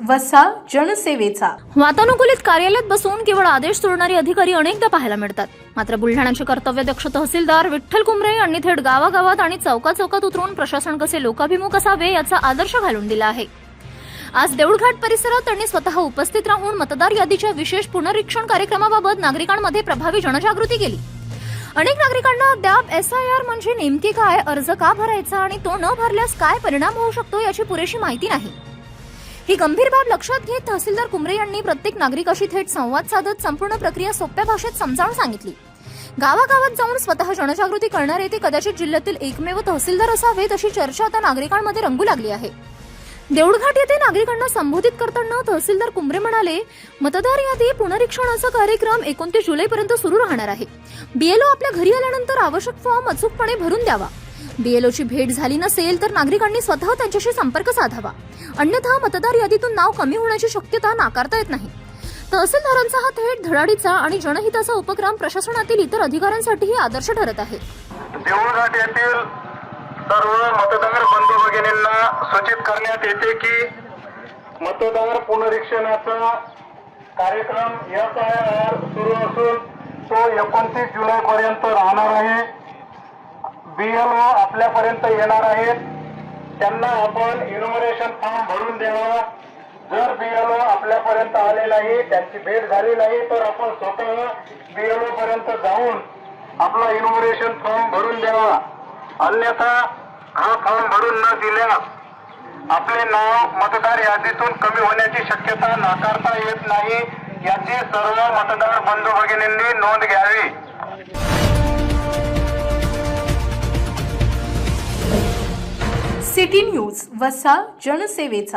वसा जनसेवेचा. वातानुकूलित कार्यालयात बसून केवळ आदेश सोडणारे अधिकारी अनेकदा पाहायला मिळतात. मात्र बुलढाण्याचे कर्तव्यदक्ष तहसीलदार विठ्ठल कुमरे यांनी थेट गावागावात आणि चौकाचौकात उतरून प्रशासन कसे लोकाभिमुख असावे याचा आदर्श घालून दिला आहे. आज देऊळघाट परिसरात त्यांनी स्वतः उपस्थित राहून मतदार यादीच्या विशेष पुनरीक्षण कार्यक्रमाबाबत नागरिकांमध्ये प्रभावी जनजागृती केली. अनेक नागरिकांना अद्याप SIR म्हणजे नेमके काय, अर्ज का भरायचा आणि तो न भरल्यास काय परिणाम होऊ शकतो याची पुरेशी माहिती नाही. ही गंभीर बाब लक्षात घेत तहसीलदार कुमरे यांनी प्रत्येक नागरिकाशी थेट संवाद साधत संपूर्ण प्रक्रिया सोप्या भाषेत समजावून सांगितली. गावागावात जाऊन स्वतः जनजागृती करणारे ते कदाचित जिल्ह्यातील एकमेव तहसीलदार असावेत अशी चर्चा आता नागरिकांमध्ये रंगू लागली आहे. देऊळघाट येथे नागरिकांना संबोधित करताना तहसीलदार कुमरे म्हणाले, मतदार यादी पुनरीक्षणाचा कार्यक्रम 29 जुलैपर्यंत सुरू राहणार आहे. BLO आपल्या घरी आल्यानंतर आवश्यक फॉर्म अचूकपणे भरून द्यावा. BLOची भेट झाली नसेल तर नागरिकांनी स्वतः त्यांच्याशी संपर्क साधावा, अन्यथा मतदार यादीतून नाव कमी होण्याची शक्यता नाकारता येत नाही. तहसीलदारांचा हा थेट धडाडीचा आणि जनहिताचा उपक्रम प्रशासनातील इतर अधिकाऱ्यांसाठीही आदर्श ठरत आहे. देऊळघाट येथील सर्व मतदार बंधू भगिनींना सूचित करण्यात येते की मतदार पुनरीक्षणाचा कार्यक्रम SIR सुरू असून तो 29 जुलैपर्यंत राहणार आहे. BLO आपल्यापर्यंत येणार आहेत. त्यांना आपण इन्युमरेशन फॉर्म भरून द्यावा. जर BLO आपल्यापर्यंत आले नाही, त्यांची भेट झाली नाही तर आपण स्वतः BLO पर्यंत जाऊन आपला इन्युमरेशन फॉर्म भरून द्यावा. अन्यथा हा फॉर्म भरून न दिल्यास आपले नाव मतदार यादीतून कमी होण्याची शक्यता नाकारता येत नाही, याची सर्व मतदार बंधू भगिनींनी नोंद घ्यावी. सिटी न्यूज वसा जनसेवेचा.